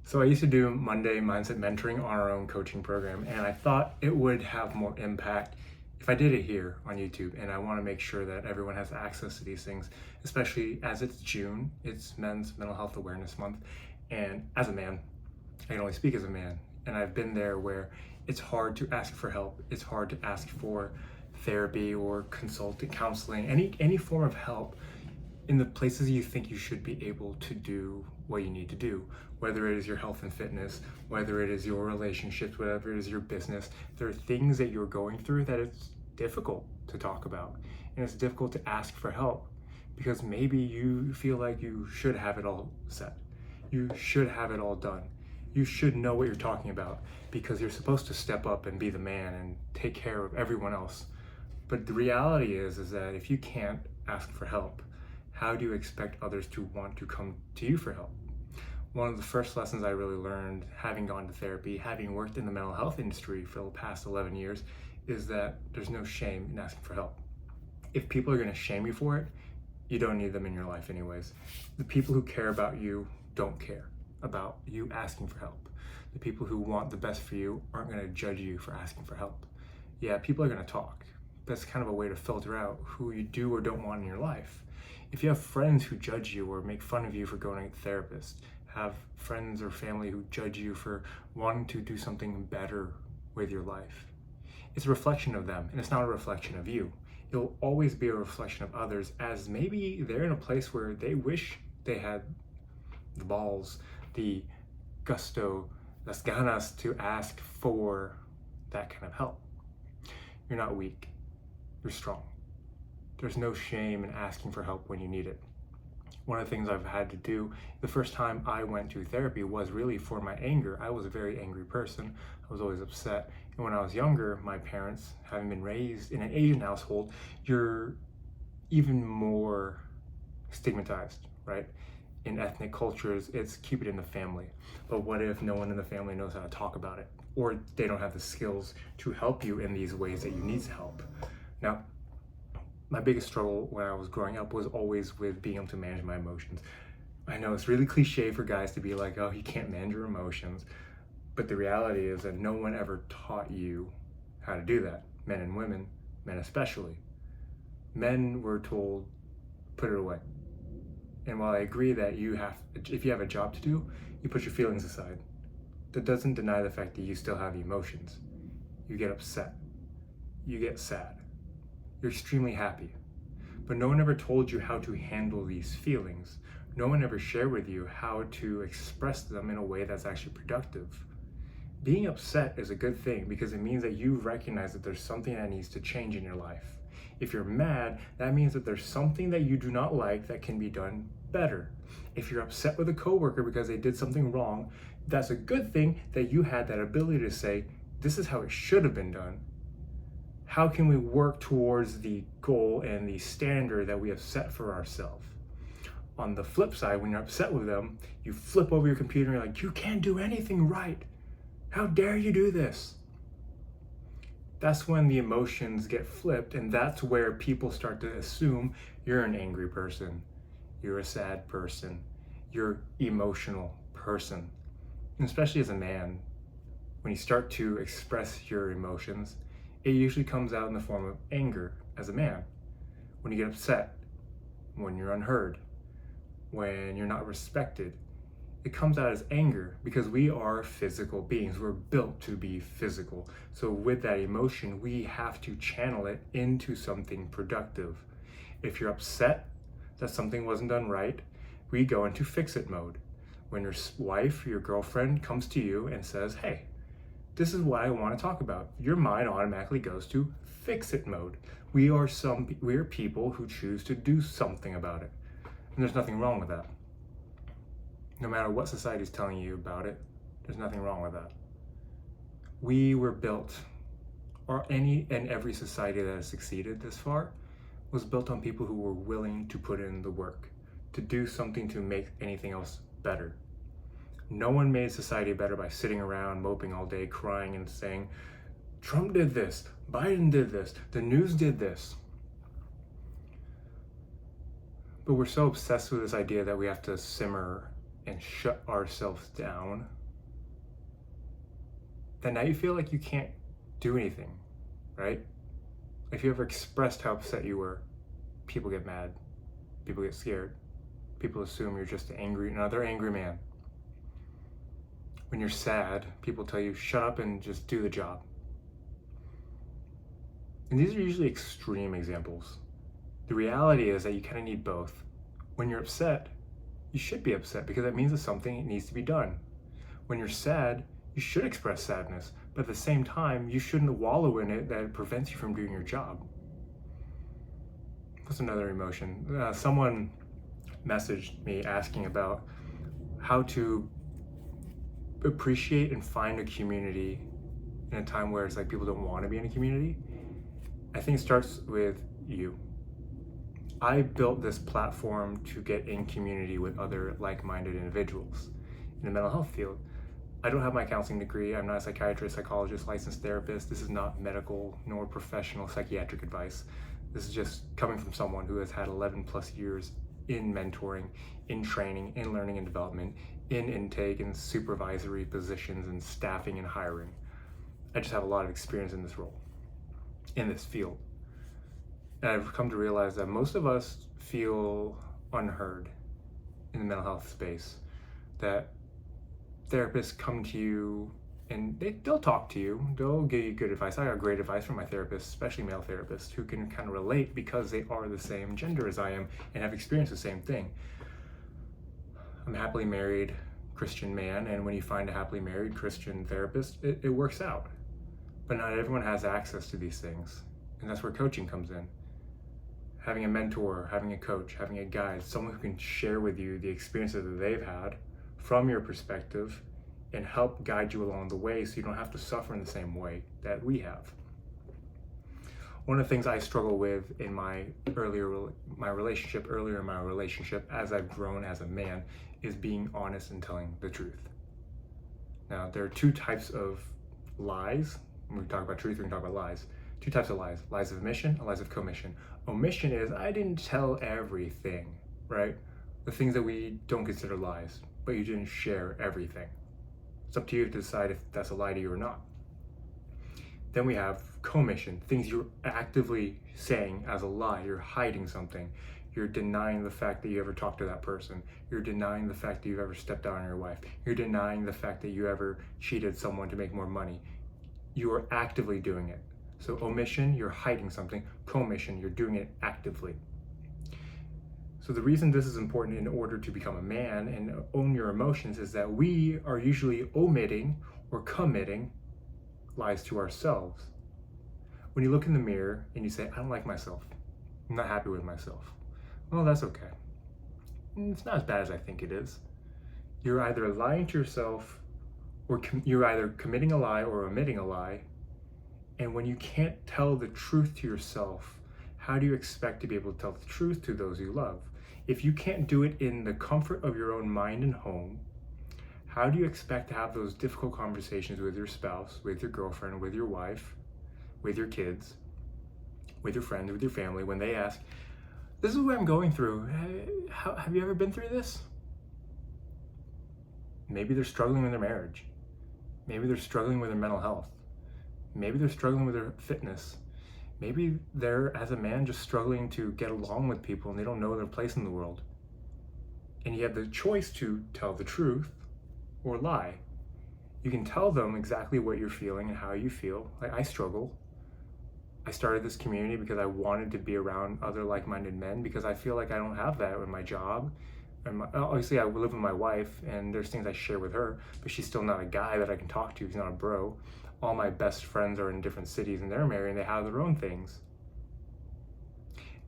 So I used to do Monday mindset mentoring on our own coaching program, and I thought it would have more impact if I did it here on YouTube. And I want to make sure that everyone has access to these things, especially as it's June. It's Men's Mental Health Awareness Month, and as a man, I can only speak as a man. And I've been there where it's hard to ask for help. It's hard to ask for therapy or consulting, counseling, any form of help in the places you think you should be able to do what you need to do, whether it is your health and fitness, whether it is your relationships, whatever it is your business. There are things that you're going through that it's difficult to talk about, and it's difficult to ask for help because maybe you feel like you should have it all set. You should have it all done. You should know what you're talking about because you're supposed to step up and be the man and take care of everyone else. But the reality is that if you can't ask for help, how do you expect others to want to come to you for help? One of the first lessons I really learned, having gone to therapy, having worked in the mental health industry for the past 11 years, is that there's no shame in asking for help. If people are going to shame you for it, you don't need them in your life anyways. The people who care about you don't care about you asking for help. The people who want the best for you aren't going to judge you for asking for help. Yeah, people are going to talk. That's kind of a way to filter out who you do or don't want in your life. If you have friends who judge you or make fun of you for going to a therapist, have friends or family who judge you for wanting to do something better with your life, it's a reflection of them and it's not a reflection of you. It'll always be a reflection of others, as maybe they're in a place where they wish they had the balls, the gusto, las ganas to ask for that kind of help. You're not weak, you're strong. There's no shame in asking for help when you need it. One of the things I've had to do the first time I went to therapy was really for my anger. I was a very angry person. I was always upset. And when I was younger, my parents, having been raised in an Asian household, you're even more stigmatized, right? In ethnic cultures, it's keep it in the family. But what if no one in the family knows how to talk about it? Or they don't have the skills to help you in these ways that you need help? Now, my biggest struggle when I was growing up was always with being able to manage my emotions. I know it's really cliche for guys to be like, oh, you can't manage your emotions. But the reality is that no one ever taught you how to do that. Men and women, men especially. Men were told, put it away. And while I agree that if you have a job to do, you put your feelings aside. That doesn't deny the fact that you still have emotions. You get upset. You get sad. You're extremely happy. But no one ever told you how to handle these feelings. No one ever shared with you how to express them in a way that's actually productive. Being upset is a good thing because it means that you recognize that there's something that needs to change in your life. If you're mad, that means that there's something that you do not like that can be done better. If you're upset with a coworker because they did something wrong, that's a good thing that you had that ability to say, this is how it should have been done. How can we work towards the goal and the standard that we have set for ourselves? On the flip side, when you're upset with them, you flip over your computer and you're like, you can't do anything right. How dare you do this? That's when the emotions get flipped, and that's where people start to assume you're an angry person, you're a sad person, you're emotional person. And especially as a man, when you start to express your emotions, it usually comes out in the form of anger as a man. When you get upset, when you're unheard, when you're not respected, it comes out as anger because we are physical beings. We're built to be physical. So with that emotion, we have to channel it into something productive. If you're upset that something wasn't done right, we go into fix-it mode. When your wife, your girlfriend comes to you and says, hey, this is what I want to talk about, your mind automatically goes to fix-it mode. We are people who choose to do something about it. And there's nothing wrong with that. No matter what society is telling you about it, there's nothing wrong with that. We were built, or any and every society that has succeeded this far was built on people who were willing to put in the work, to do something to make anything else better. No one made society better by sitting around moping all day, crying and saying, Trump did this, Biden did this, the news did this. But we're so obsessed with this idea that we have to simmer and shut ourselves down then now you feel like you can't do anything, right? If you ever expressed how upset you were, people get mad, people get scared, people assume you're just another angry man. When you're sad, people tell you, shut up and just do the job. And these are usually extreme examples. The reality is that you kind of need both. When you're upset, you should be upset because that means that something needs to be done. When you're sad, you should express sadness, but at the same time, you shouldn't wallow in it that it prevents you from doing your job. What's another emotion? Someone messaged me asking about how to appreciate and find a community in a time where it's like people don't want to be in a community. I think it starts with you. I built this platform to get in community with other like-minded individuals in the mental health field. I don't have my counseling degree. I'm not a psychiatrist, psychologist, licensed therapist. This is not medical nor professional psychiatric advice. This is just coming from someone who has had 11 plus years in mentoring, in training, in learning and development, in intake and supervisory positions and staffing and hiring. I just have a lot of experience in this role, in this field. And I've come to realize that most of us feel unheard in the mental health space, that therapists come to you and they'll talk to you, they'll give you good advice. I got great advice from my therapists, especially male therapists, who can kind of relate because they are the same gender as I am and have experienced the same thing. I'm a happily married Christian man, and when you find a happily married Christian therapist, it works out. But not everyone has access to these things, and that's where coaching comes in. Having a mentor, having a coach, having a guide, someone who can share with you the experiences that they've had from your perspective and help guide you along the way so you don't have to suffer in the same way that we have. One of the things I struggle with in my relationship as I've grown as a man is being honest and telling the truth. Now, there are two types of lies. When we talk about truth, we can talk about lies. Two types of lies: lies of omission and lies of commission. Omission is, I didn't tell everything, right? The things that we don't consider lies, but you didn't share everything. It's up to you to decide if that's a lie to you or not. Then we have commission, things you're actively saying as a lie. You're hiding something. You're denying the fact that you ever talked to that person. You're denying the fact that you've ever stepped out on your wife. You're denying the fact that you ever cheated someone to make more money. You are actively doing it. So omission, you're hiding something. Commission, you're doing it actively. So the reason this is important in order to become a man and own your emotions is that we are usually omitting or committing lies to ourselves. When you look in the mirror and you say, I don't like myself, I'm not happy with myself, well, that's okay. It's not as bad as I think it is. You're either lying to yourself, or you're either committing a lie or omitting a lie. And when you can't tell the truth to yourself, how do you expect to be able to tell the truth to those you love? If you can't do it in the comfort of your own mind and home, how do you expect to have those difficult conversations with your spouse, with your girlfriend, with your wife, with your kids, with your friends, with your family, when they ask, this is what I'm going through. Have you ever been through this? Maybe they're struggling with their marriage. Maybe they're struggling with their mental health. Maybe they're struggling with their fitness. Maybe they're, as a man, just struggling to get along with people and they don't know their place in the world. And you have the choice to tell the truth or lie. You can tell them exactly what you're feeling and how you feel. Like, I struggle. I started this community because I wanted to be around other like-minded men because I feel like I don't have that in my job. And obviously I live with my wife and there's things I share with her, but she's still not a guy that I can talk to. He's not a bro. All my best friends are in different cities and they're married and they have their own things.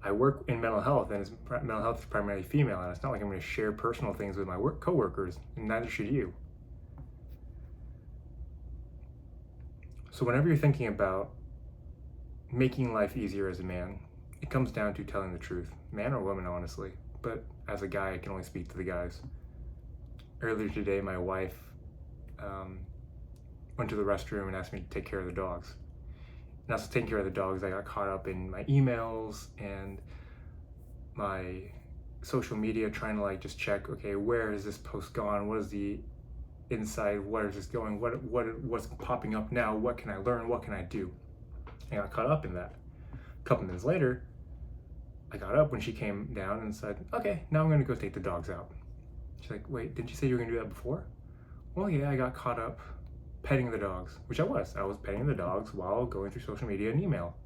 I work in mental health, and mental health is primarily female, and it's not like I'm going to share personal things with my coworkers, and neither should you. So whenever you're thinking about making life easier as a man, it comes down to telling the truth, man or woman, honestly. But as a guy, I can only speak to the guys. Earlier today, my wife went to the restroom and asked me to take care of the dogs. And as I was taking care of the dogs, I got caught up in my emails and my social media, trying to just check, okay, where is this post gone? What is the inside, where is this going? What's popping up now? What can I learn? What can I do? And I got caught up in that. A couple minutes later, I got up when she came down and said, okay, now I'm going to go take the dogs out. She's like, wait, didn't you say you were going to do that before? Well, yeah, I got caught up petting the dogs, which I was. I was petting the dogs while going through social media and email.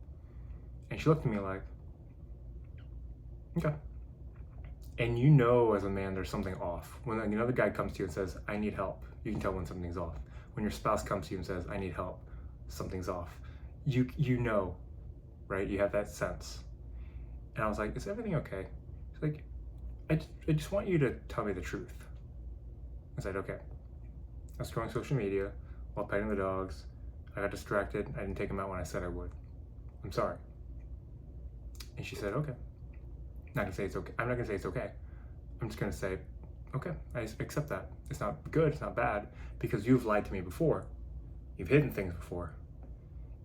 And she looked at me like, okay. And you know, as a man, there's something off. When another guy comes to you and says, I need help, you can tell when something's off. When your spouse comes to you and says, I need help, something's off. You know, right? You have that sense. And I was like, is everything okay? She's like, I just want you to tell me the truth. I said, okay. I was scrolling social media while petting the dogs. I got distracted. I didn't take them out when I said I would. I'm sorry. And she said, okay. I'm not gonna say it's okay. I'm not gonna say it's okay. I'm just gonna say, okay, I accept that. It's not good, it's not bad, because you've lied to me before. You've hidden things before.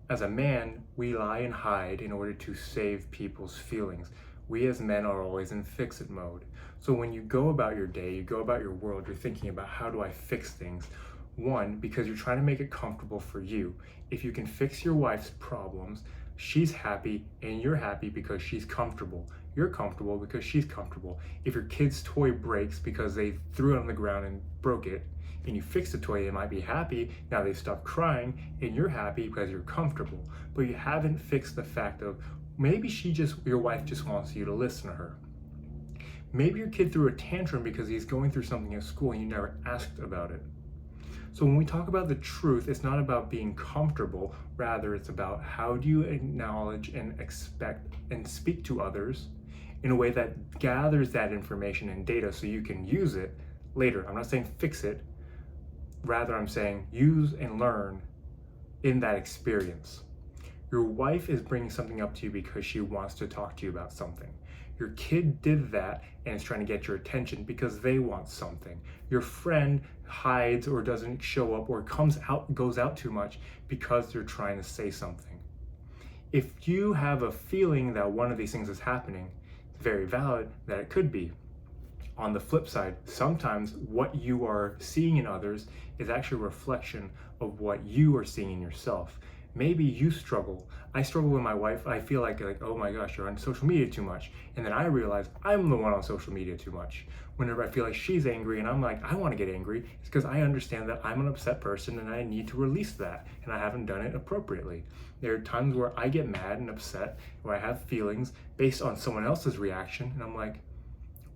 As a man, we lie and hide in order to save people's feelings. We as men are always in fix-it mode. So when you go about your day, you go about your world, you're thinking about how do I fix things? One, because you're trying to make it comfortable for you. If you can fix your wife's problems, she's happy and you're happy because she's comfortable. You're comfortable because she's comfortable. If your kid's toy breaks because they threw it on the ground and broke it, and you fix the toy, they might be happy, now they stop crying, and you're happy because you're comfortable. But you haven't fixed the fact of maybe your wife just wants you to listen to her. Maybe your kid threw a tantrum because he's going through something at school and you never asked about it. So when we talk about the truth, it's not about being comfortable, rather it's about how do you acknowledge and expect and speak to others in a way that gathers that information and data so you can use it later. I'm not saying fix it, rather I'm saying use and learn in that experience. Your wife is bringing something up to you because she wants to talk to you about something. Your kid did that and is trying to get your attention because they want something. Your friend hides or doesn't show up or goes out too much because they're trying to say something. If you have a feeling that one of these things is happening, it's very valid that it could be. On the flip side, sometimes what you are seeing in others is actually a reflection of what you are seeing in yourself. Maybe you struggle. I struggle with my wife. I feel like, oh my gosh, you're on social media too much. And then I realize I'm the one on social media too much. Whenever I feel like she's angry and I'm like, I want to get angry, it's because I understand that I'm an upset person and I need to release that. And I haven't done it appropriately. There are times where I get mad and upset, where I have feelings based on someone else's reaction. And I'm like,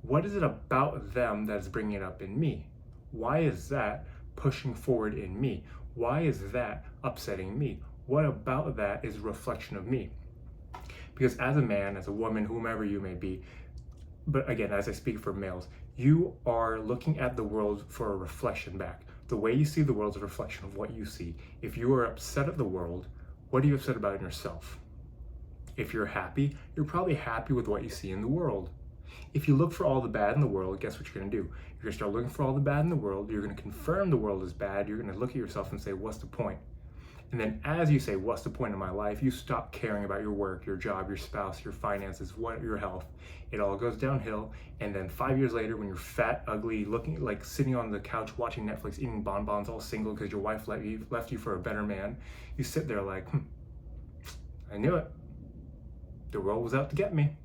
what is it about them that's bringing it up in me? Why is that pushing forward in me? Why is that upsetting me? What about that is a reflection of me? Because as a man, as a woman, whomever you may be, but again, as I speak for males, you are looking at the world for a reflection back. The way you see the world is a reflection of what you see. If you are upset at the world, what are you upset about in yourself? If you're happy, you're probably happy with what you see in the world. If you look for all the bad in the world, guess what you're going to do? You're going to start looking for all the bad in the world. You're going to confirm the world is bad. You're going to look at yourself and say, what's the point? And then as you say, what's the point of my life? You stop caring about your work, your job, your spouse, your finances, your health. It all goes downhill. And then 5 years later, when you're fat, ugly, looking like sitting on the couch watching Netflix, eating bonbons, all single because your wife left you for a better man, you sit there like, I knew it. The world was out to get me.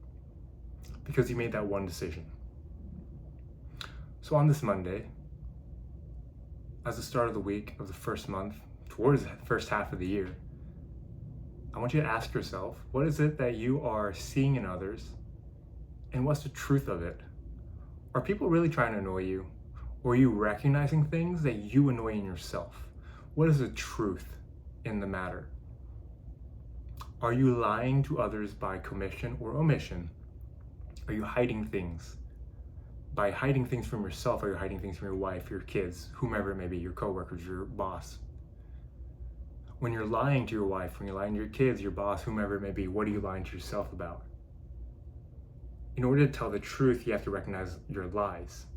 Because you made that one decision. So on this Monday, as the start of the week of the first month, towards the first half of the year, I want you to ask yourself, what is it that you are seeing in others, and what's the truth of it? Are people really trying to annoy you? Or are you recognizing things that you annoy in yourself? What is the truth in the matter? Are you lying to others by commission or omission? Are you hiding things? By hiding things from yourself, are you hiding things from your wife, your kids, whomever it may be, your coworkers, your boss? When you're lying to your wife, when you're lying to your kids, your boss, whomever it may be, what are you lying to yourself about? In order to tell the truth, you have to recognize your lies.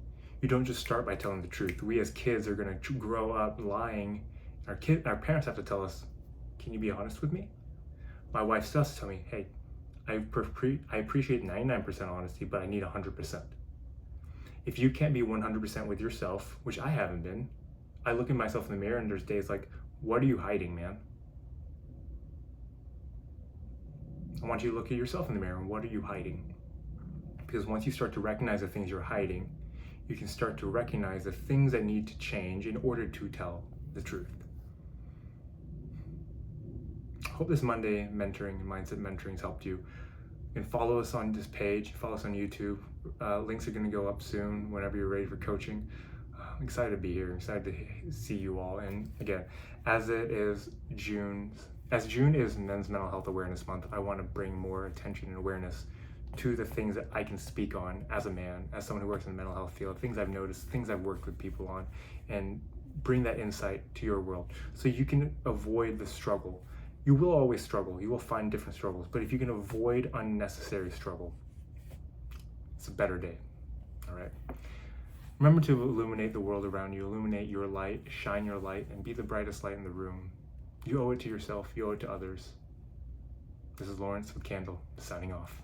You don't just start by telling the truth. We as kids are going to grow up lying. Our parents have to tell us, can you be honest with me? My wife still has to tell me, hey, I appreciate 99% honesty, but I need 100%. If you can't be 100% with yourself, which I haven't been, I look at myself in the mirror and there's days like, what are you hiding, man? I want you to look at yourself in the mirror and what are you hiding? Because once you start to recognize the things you're hiding, you can start to recognize the things that need to change in order to tell the truth. I hope this Monday mentoring and mindset mentoring has helped you. You can follow us on this page, follow us on YouTube. Links are going to go up soon whenever you're ready for coaching. I'm excited to be here. I'm excited to see you all. And again, as June is Men's Mental Health Awareness Month, I want to bring more attention and awareness to the things that I can speak on as a man, as someone who works in the mental health field, things I've noticed, things I've worked with people on, and bring that insight to your world so you can avoid the struggle. You will always struggle. You will find different struggles, but if you can avoid unnecessary struggle, it's a better day. All right. Remember to illuminate the world around you, illuminate your light, shine your light, and be the brightest light in the room. You owe it to yourself, you owe it to others. This is Lawrence with Candle, signing off.